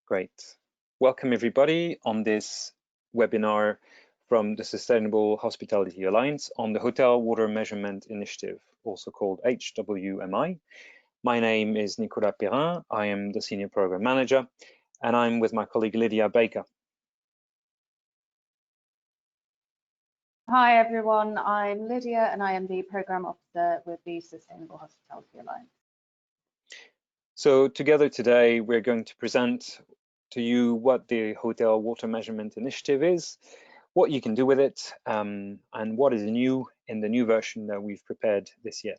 Great. Welcome everybody on this webinar from the Sustainable Hospitality Alliance on the Hotel Water Measurement Initiative, also called HWMI. My name is Nicolas Perrin. I am the Senior Program Manager, and I'm with my colleague Lydia Baker. Hi everyone, I'm Lydia and I am the Programme Officer with the Sustainable Hospitality Alliance. So together today we're going to present to you what the Hotel Water Measurement Initiative is, what you can do with it, and what is new in the new version that we've prepared this year.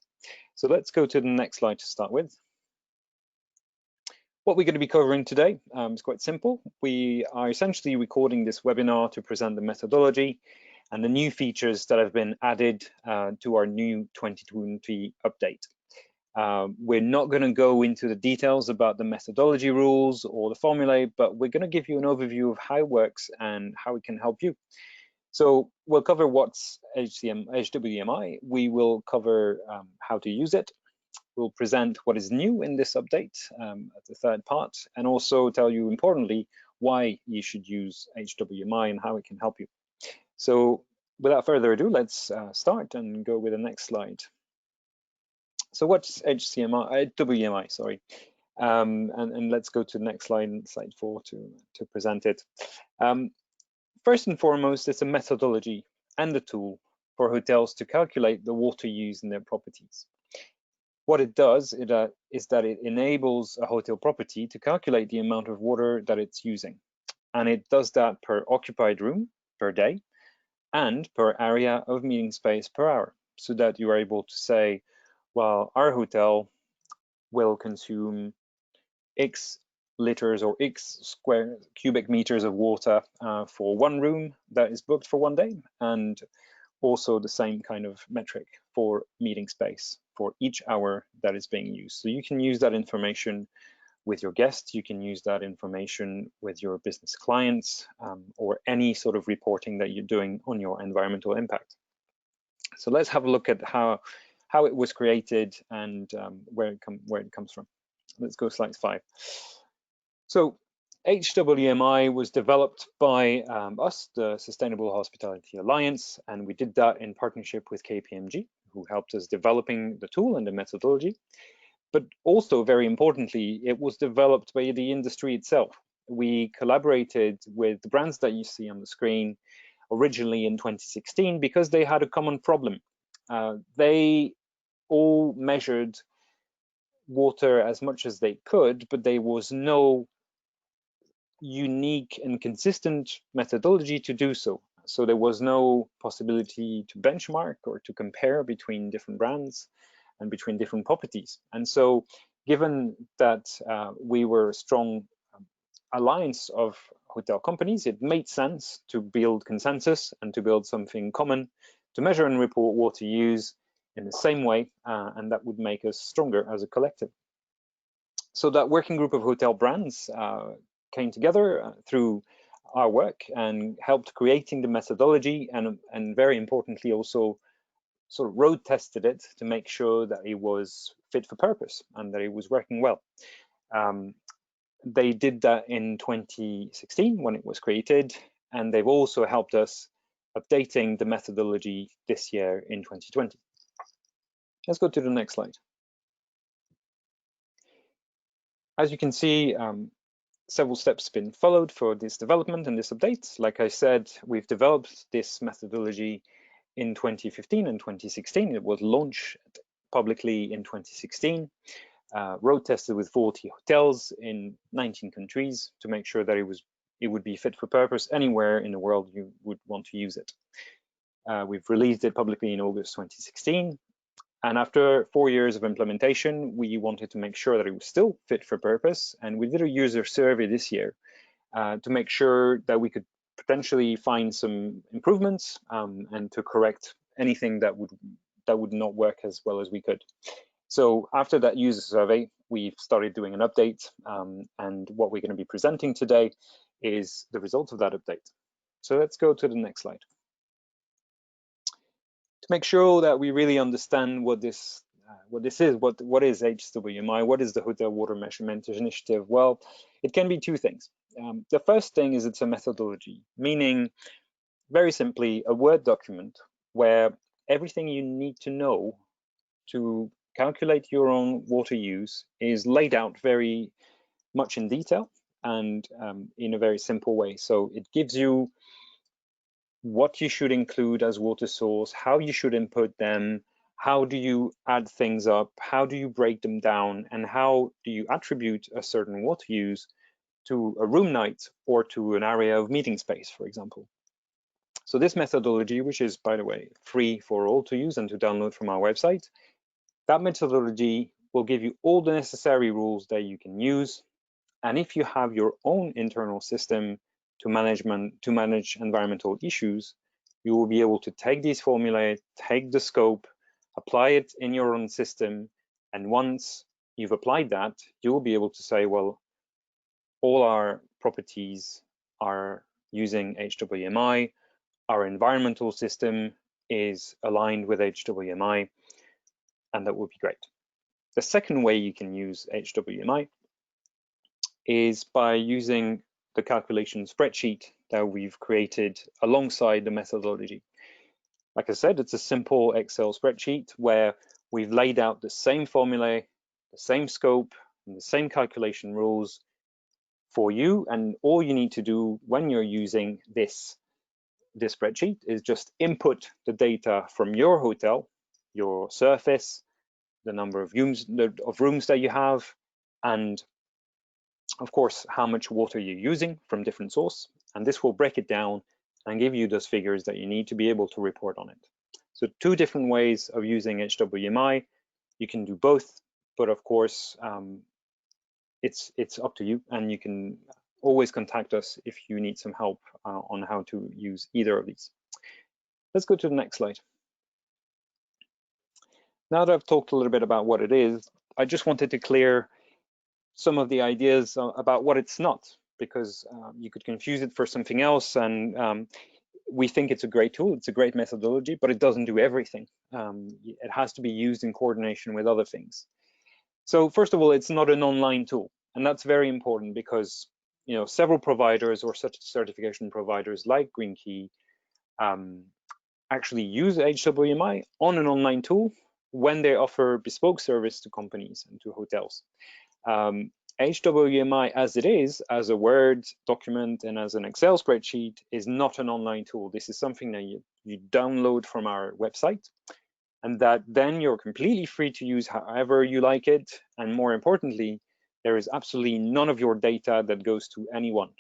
So let's go to the next slide to start with. What we're going to be covering today is quite simple. We are essentially recording this webinar to present the methodology and the new features that have been added to our new 2020 update. We're not going to go into the details about the methodology rules or the formulae, but we're going to give you an overview of how it works and how it can help you. So we'll cover what's HWMI. We will cover how to use it. We'll present what is new in this update at the third part, and also tell you, importantly, why you should use HWMI and how it can help you. So without further ado, let's start and go with the next slide. So what's HWMI, sorry. And let's go to the next slide, slide 4, to present it. First and foremost, it's a methodology and a tool for hotels to calculate the water used in their properties. What it does is that it enables a hotel property to calculate the amount of water that it's using. And it does that per occupied room per day and per area of meeting space per hour, so that you are able to say, well, our hotel will consume X liters or X square cubic meters of water for one room that is booked for one day, and also the same kind of metric for meeting space for each hour that is being used. So you can use that information with your guests, you can use that information with your business clients, or any sort of reporting that you're doing on your environmental impact. So let's have a look at how it was created and where it comes from. Let's go slide 5. So HWMI was developed by us, the Sustainable Hospitality Alliance, and we did that in partnership with KPMG, who helped us developing the tool and the methodology. But also, very importantly, it was developed by the industry itself. We collaborated with the brands that you see on the screen originally in 2016 because they had a common problem. They all measured water as much as they could, but there was no unique and consistent methodology to do so. So there was no possibility to benchmark or to compare between different brands and between different properties. And so given that we were a strong alliance of hotel companies, it made sense to build consensus and to build something common to measure and report water use in the same way, and that would make us stronger as a collective. So that working group of hotel brands came together through our work and helped creating the methodology, and very importantly also sort of road tested it to make sure that it was fit for purpose and that it was working well. They did that in 2016 when it was created, and they've also helped us updating the methodology this year in 2020. Let's go to the next slide. As you can see, several steps have been followed for this development and this update. Like I said, we've developed this methodology in 2015 and 2016. It was launched publicly in 2016, road tested with 40 hotels in 19 countries to make sure that it would be fit for purpose anywhere in the world you would want to use it. We've released it publicly in August 2016. And after 4 years of implementation, we wanted to make sure that it was still fit for purpose. And we did a user survey this year to make sure that we could potentially find some improvements and to correct anything that would not work as well as we could. So after that user survey, we've started doing an update, and what we're going to be presenting today is the result of that update. So let's go to the next slide. To make sure that we really understand what this is, what is HWMI, what is the Hotel Water Measurement Initiative? Well, it can be two things. The first thing is it's a methodology, meaning very simply a Word document where everything you need to know to calculate your own water use is laid out very much in detail and in a very simple way. So it gives you what you should include as water source, how you should input them, how do you add things up, how do you break them down, and how do you attribute a certain water use to a room night or to an area of meeting space, for example. So this methodology, which is, by the way, free for all to use and to download from our website, that methodology will give you all the necessary rules that you can use. And if you have your own internal system to manage environmental issues, you will be able to take these formulae, take the scope, apply it in your own system. And once you've applied that, you will be able to say, well, all our properties are using HWMI, our environmental system is aligned with HWMI, and that would be great. The second way you can use HWMI is by using the calculation spreadsheet that we've created alongside the methodology. Like I said, it's a simple Excel spreadsheet where we've laid out the same formulae, the same scope, and the same calculation rules for you. And all you need to do when you're using this spreadsheet is just input the data from your hotel, your surface, the number of rooms that you have, and of course, how much water you're using from different sources. And this will break it down and give you those figures that you need to be able to report on it. So two different ways of using HWMI. You can do both, but of course, it's up to you, and you can always contact us if you need some help on how to use either of these. Let's go to the next slide. Now that I've talked a little bit about what it is, I just wanted to clear some of the ideas about what it's not, because you could confuse it for something else. And we think it's a great tool, it's a great methodology, but it doesn't do everything. It has to be used in coordination with other things. So first of all, it's not an online tool. And that's very important because several providers or such certification providers like Green Key actually use HWMI on an online tool when they offer bespoke service to companies and to hotels. HWMI as it is, as a Word document and as an Excel spreadsheet, is not an online tool. This is something that you download from our website, and that then you're completely free to use however you like it. And more importantly, there is absolutely none of your data that goes to anyone.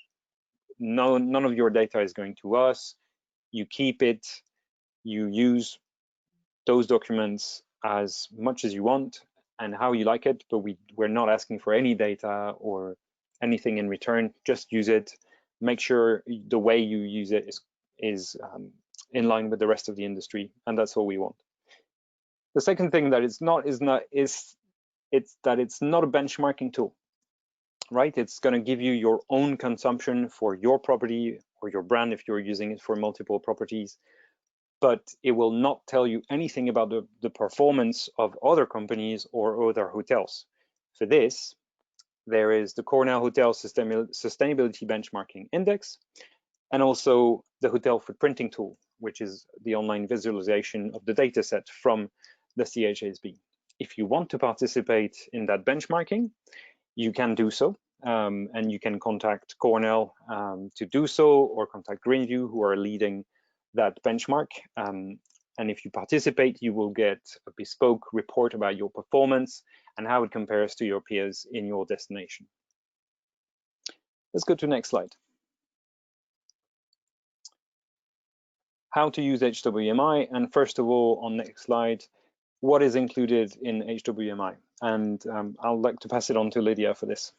None of your data is going to us. You keep it, you use those documents as much as you want and how you like it, but we're not asking for any data or anything in return. Just use it. Make sure the way you use it is in line with the rest of the industry, and that's all we want. The second thing that it's not is that it's not a benchmarking tool, right? It's going to give you your own consumption for your property or your brand if you're using it for multiple properties, but it will not tell you anything about the performance of other companies or other hotels. For this, there is the Cornell Hotel Sustainability Benchmarking Index, and also the Hotel Footprinting Tool, which is the online visualization of the data set from the CHSB. If you want to participate in that benchmarking, you can do so, and you can contact Cornell to do so, or contact Greenview, who are leading that benchmark. And if you participate, you will get a bespoke report about your performance and how it compares to your peers in your destination. Let's go to the next slide. How to use HWMI, and first of all, on next slide, what is included in HWMI? And I'll like to pass it on to Lydia for this.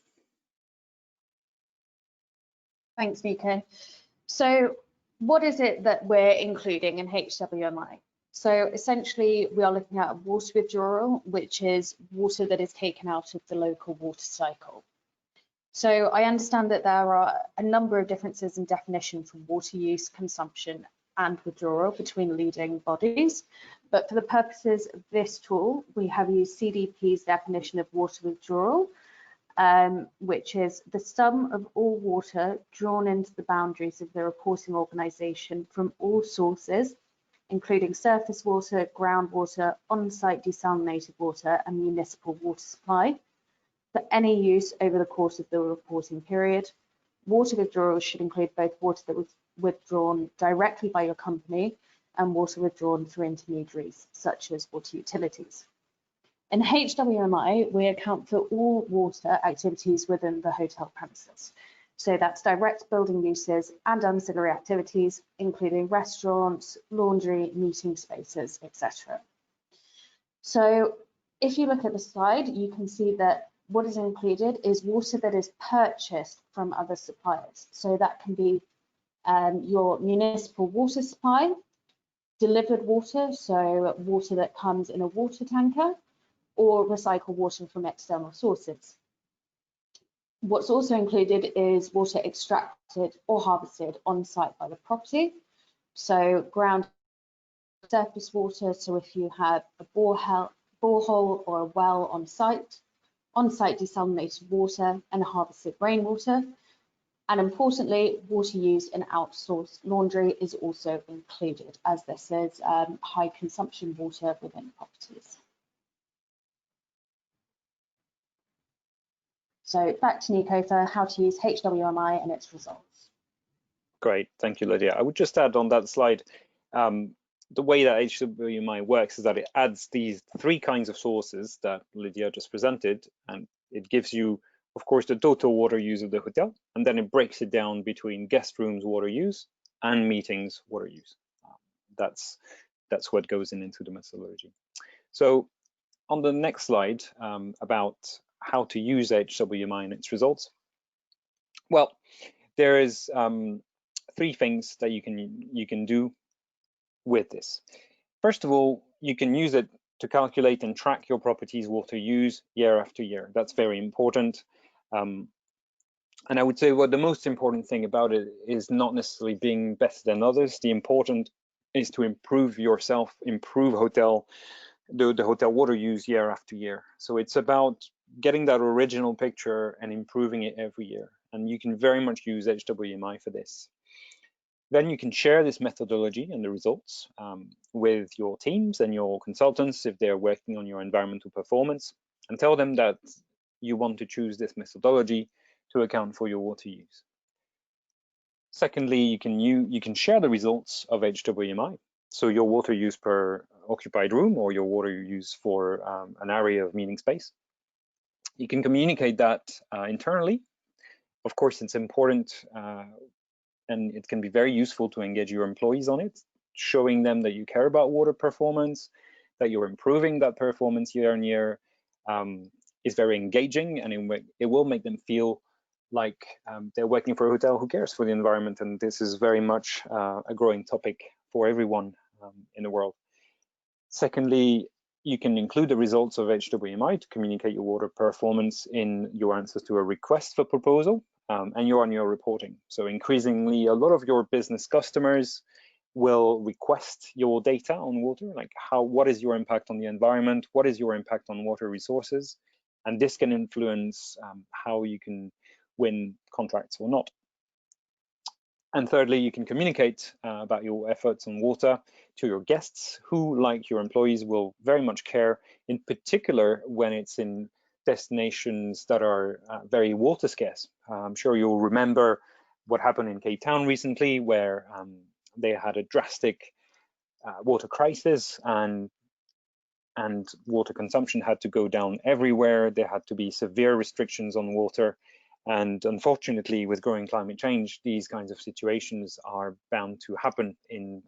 Thanks, Nico. So what is it that we're including in HWMI? So essentially, we are looking at water withdrawal, which is water that is taken out of the local water cycle. So I understand that there are a number of differences in definition for water use, consumption, and withdrawal between leading bodies. But for the purposes of this tool, we have used CDP's definition of water withdrawal, which is the sum of all water drawn into the boundaries of the reporting organisation from all sources, including surface water, groundwater, on-site desalinated water and municipal water supply, for any use over the course of the reporting period. Water withdrawals should include both water that was withdrawn directly by your company and water withdrawn through intermediaries, such as water utilities. In HWMI, we account for all water activities within the hotel premises. So that's direct building uses and ancillary activities, including restaurants, laundry, meeting spaces, etc. So if you look at the slide, you can see that what is included is water that is purchased from other suppliers. So that can be your municipal water supply, delivered water, so water that comes in a water tanker, or recycle water from external sources. What's also included is water extracted or harvested on site by the property. So ground surface water, so if you have a borehole or a well on site desalinated water and harvested rainwater. And importantly, water used in outsourced laundry is also included, as this is high consumption water within properties. So back to Nico for how to use HWMI and its results. Great, thank you, Lydia. I would just add on that slide, the way that HWMI works is that it adds these three kinds of sources that Lydia just presented, and it gives you, of course, the total water use of the hotel, and then it breaks it down between guest rooms water use and meetings water use. That's what goes into the methodology. So on the next slide, about how to use HWMI and its results. Well, there is three things that you can do with this. First of all, you can use it to calculate and track your property's water use year after year. That's very important. And I would say what the most important thing about it is not necessarily being better than others. The important is to improve yourself, improve the hotel water use year after year. So it's about getting that original picture and improving it every year. And you can very much use HWMI for this. Then you can share this methodology and the results with your teams and your consultants if they're working on your environmental performance, and tell them that you want to choose this methodology to account for your water use. Secondly, you can share the results of HWMI. So your water use per occupied room or your water use for an area of meeting space. You can communicate that internally. Of course, it's important and it can be very useful to engage your employees on it, showing them that you care about water performance, that you're improving that performance year on year, is very engaging, and it will make them feel like they're working for a hotel who cares for the environment, and this is very much a growing topic for everyone in the world. Secondly, you can include the results of HWMI to communicate your water performance in your answers to a request for proposal and your annual reporting. So increasingly, a lot of your business customers will request your data on water, like what is your impact on the environment? What is your impact on water resources? And this can influence how you can win contracts or not. And thirdly, you can communicate about your efforts on water to your guests who, like your employees, will very much care, in particular when it's in destinations that are very water scarce. I'm sure you'll remember what happened in Cape Town recently, where they had a drastic water crisis and water consumption had to go down everywhere. There had to be severe restrictions on water. And unfortunately, with growing climate change, these kinds of situations are bound to happen in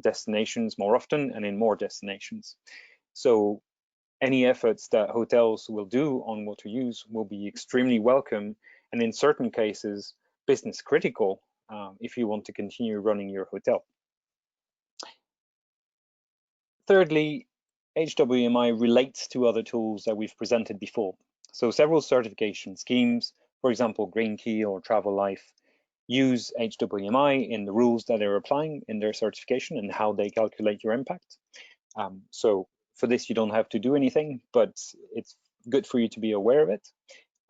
destinations more often and in more destinations. So any efforts that hotels will do on water use will be extremely welcome, and in certain cases, business critical if you want to continue running your hotel. Thirdly, HWMI relates to other tools that we've presented before. So several certification schemes, for example, Green Key or Travel Life, use HWMI in the rules that they're applying in their certification and how they calculate your impact. So for this, you don't have to do anything, but it's good for you to be aware of it.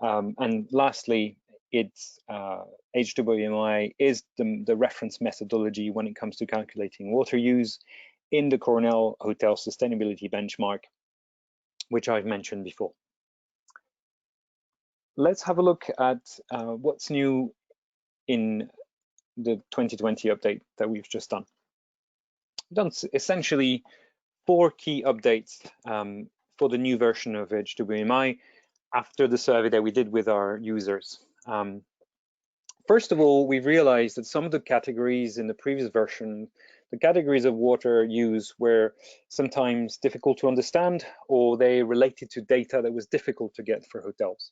And lastly, it's HWMI is the reference methodology when it comes to calculating water use in the Cornell Hotel Sustainability Benchmark, which I've mentioned before. Let's have a look at what's new in the 2020 update that we've just done. We've done essentially 4 key updates for the new version of HWMI after the survey that we did with our users. First of all, we realized that some of the categories in the previous version, the categories of water use, were sometimes difficult to understand, or they related to data that was difficult to get for hotels.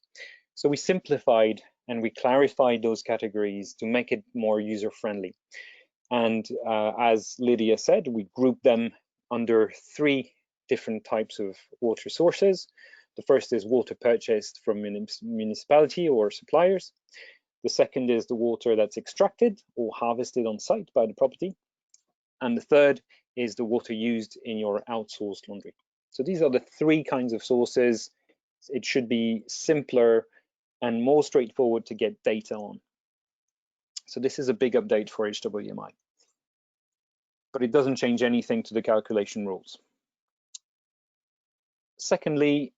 So we simplified and we clarified those categories to make it more user-friendly. And as Lydia said, we grouped them under 3 different types of water sources. The first is water purchased from municipality or suppliers. The second is the water that's extracted or harvested on site by the property. And the third is the water used in your outsourced laundry. So these are the 3 kinds of sources. It should be simpler and more straightforward to get data on. So this is a big update for HWMI. But it doesn't change anything to the calculation rules. Secondly,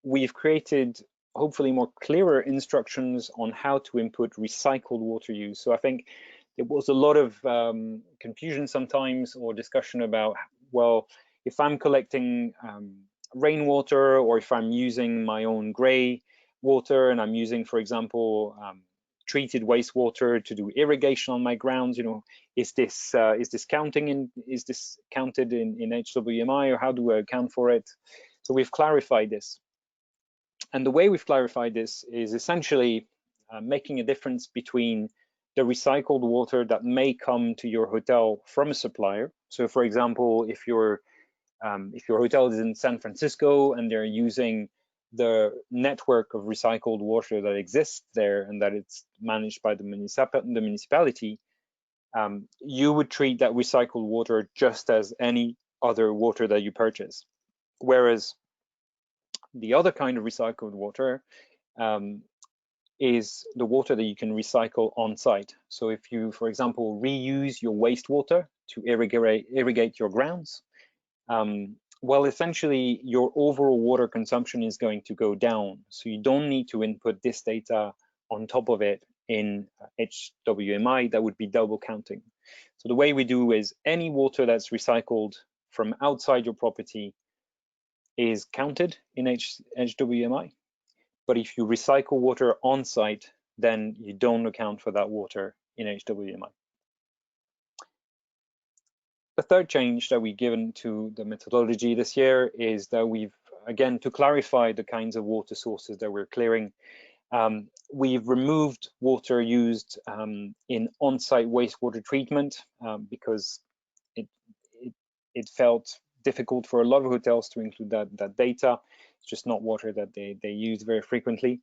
we've created hopefully more clearer instructions on how to input recycled water use. So I think there was a lot of confusion sometimes, or discussion about, well, if I'm collecting rainwater, or if I'm using my own grey water and I'm using, for example, treated wastewater to do irrigation on my grounds, is this counted in HWMI, or how do I account for it? So we've clarified this. And the way we've clarified this is essentially making a difference between the recycled water that may come to your hotel from a supplier. So for example, if your hotel is in San Francisco and they're using the network of recycled water that exists there and that it's managed by the municipality, you would treat that recycled water just as any other water that you purchase. Whereas the other kind of recycled water is the water that you can recycle on site. So if you, for example, reuse your wastewater to irrigate your grounds, well, essentially your overall water consumption is going to go down. So you don't need to input this data on top of it in HWMI. That would be double counting. So the way we do is any water that's recycled from outside your property is counted in HWMI. But if you recycle water on site, then you don't account for that water in HWMI. The third change that we've given to the methodology this year is that we've, again, to clarify the kinds of water sources that we're clearing, we've removed water used in on-site wastewater treatment because it felt difficult for a lot of hotels to include that data. It's just not water that they use very frequently.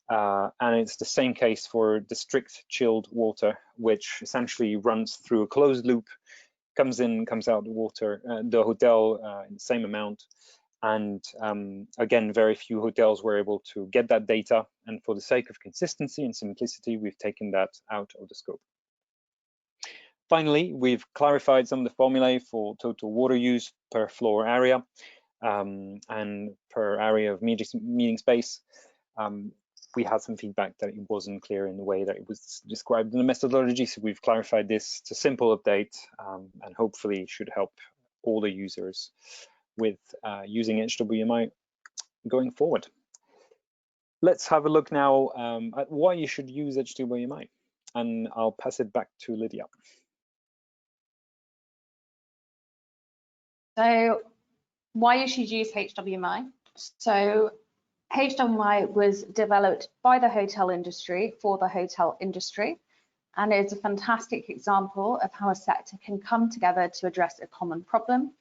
And it's the same case for district chilled water, which essentially runs through a closed loop, comes in, comes out the water, the hotel in the same amount. And again, very few hotels were able to get that data. And for the sake of consistency and simplicity, we've taken that out of the scope. Finally, we've clarified some of the formulae for total water use per floor area and per area of meeting space. We had some feedback that it wasn't clear in the way that it was described in the methodology, so we've clarified this. It's a simple update and hopefully should help all the users with using HWMI going forward. Let's have a look now at why you should use HWMI, and I'll pass it back to Lydia. So why you should use HWMI? So HWMI was developed by the hotel industry for the hotel industry, and it's a fantastic example of how a sector can come together to address a common problem.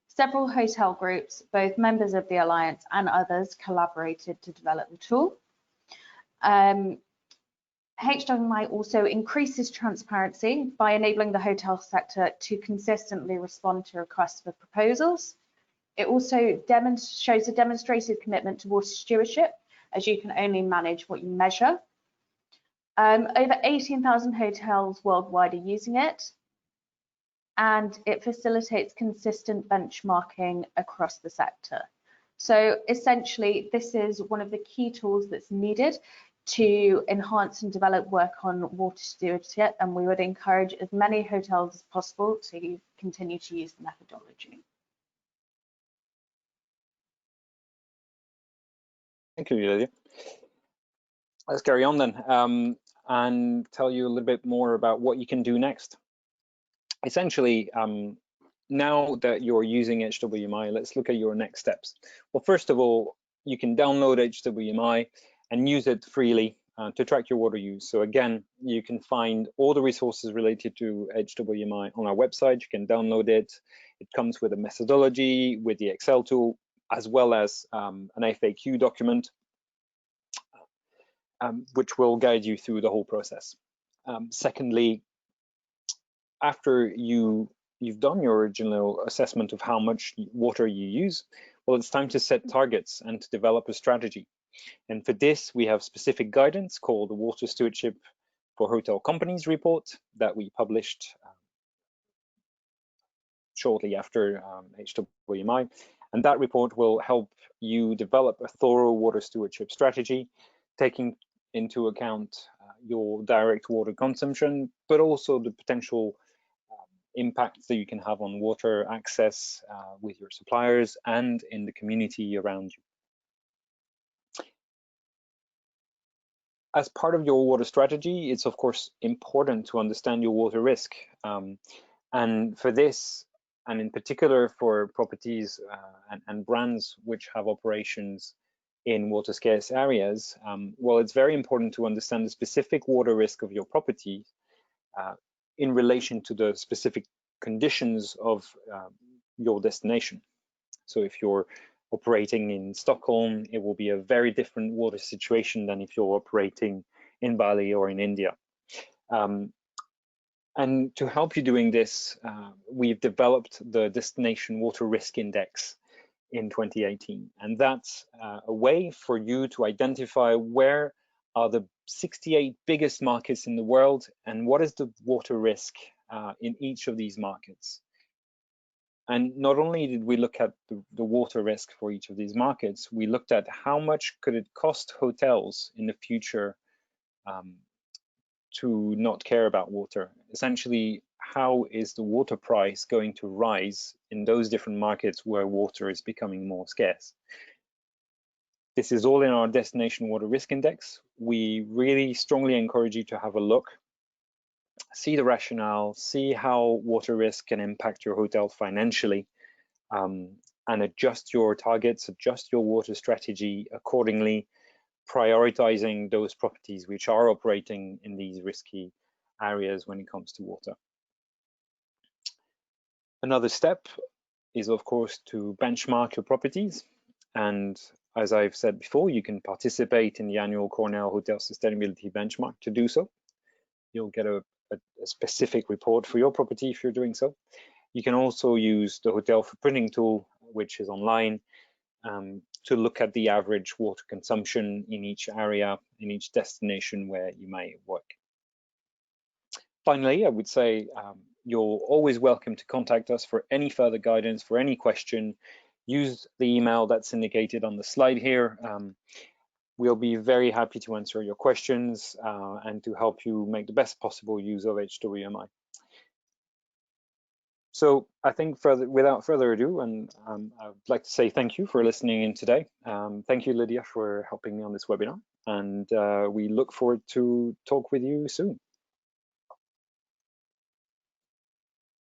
Several hotel groups, both members of the Alliance and others, collaborated to develop the tool. HWMI also increases transparency by enabling the hotel sector to consistently respond to requests for proposals. It also shows a demonstrated commitment to water stewardship as you can only manage what you measure. Over 18,000 hotels worldwide are using it, and it facilitates consistent benchmarking across the sector. So essentially, this is one of the key tools that's needed to enhance and develop work on water stewardship, and we would encourage as many hotels as possible to continue to use the methodology. Thank you, Lydia. Let's carry on then and tell you a little bit more about what you can do next. Essentially, now that you're using HWMI, let's look at your next steps. Well, first of all, you can download HWMI and use it freely to track your water use. So again, you can find all the resources related to HWMI on our website. You can download it. It comes with a methodology, with the Excel tool, as well as an FAQ document, which will guide you through the whole process. Secondly, after you've done your original assessment of how much water you use, well, it's time to set targets and to develop a strategy. And for this, we have specific guidance called the Water Stewardship for Hotel Companies report that we published shortly after HWMI. And that report will help you develop a thorough water stewardship strategy, taking into account your direct water consumption, but also the potential impacts that you can have on water access with your suppliers and in the community around you. As part of your water strategy, it's of course important to understand your water risk. And for this, and in particular for properties and brands which have operations in water scarce areas, well, it's very important to understand the specific water risk of your property in relation to the specific conditions of your destination. So if you're operating in Stockholm, it will be a very different water situation than if you're operating in Bali or in India. And to help you doing this, we've developed the Destination Water Risk Index in 2018. And that's a way for you to identify where are the 68 biggest markets in the world and what is the water risk in each of these markets. And not only did we look at the water risk for each of these markets, we looked at how much could it cost hotels in the future to not care about water. Essentially, how is the water price going to rise in those different markets where water is becoming more scarce? This is all in our Destination Water Risk Index. We really strongly encourage you to have a look, see the rationale, see how water risk can impact your hotel financially, and adjust your targets, adjust your water strategy accordingly, prioritizing those properties which are operating in these risky areas when it comes to water. Another step is, of course, to benchmark your properties. And as I've said before, you can participate in the annual Cornell Hotel Sustainability Benchmark to do so. You'll get a specific report for your property if you're doing so. You can also use the hotel footprinting tool, which is online, to look at the average water consumption in each area, in each destination where you may work. Finally, I would say you're always welcome to contact us for any further guidance, for any question. Use the email that's indicated on the slide here. We'll be very happy to answer your questions and to help you make the best possible use of HWMI. So I think without further ado, and I'd like to say thank you for listening in today. Thank you, Lydia, for helping me on this webinar. And we look forward to talk with you soon.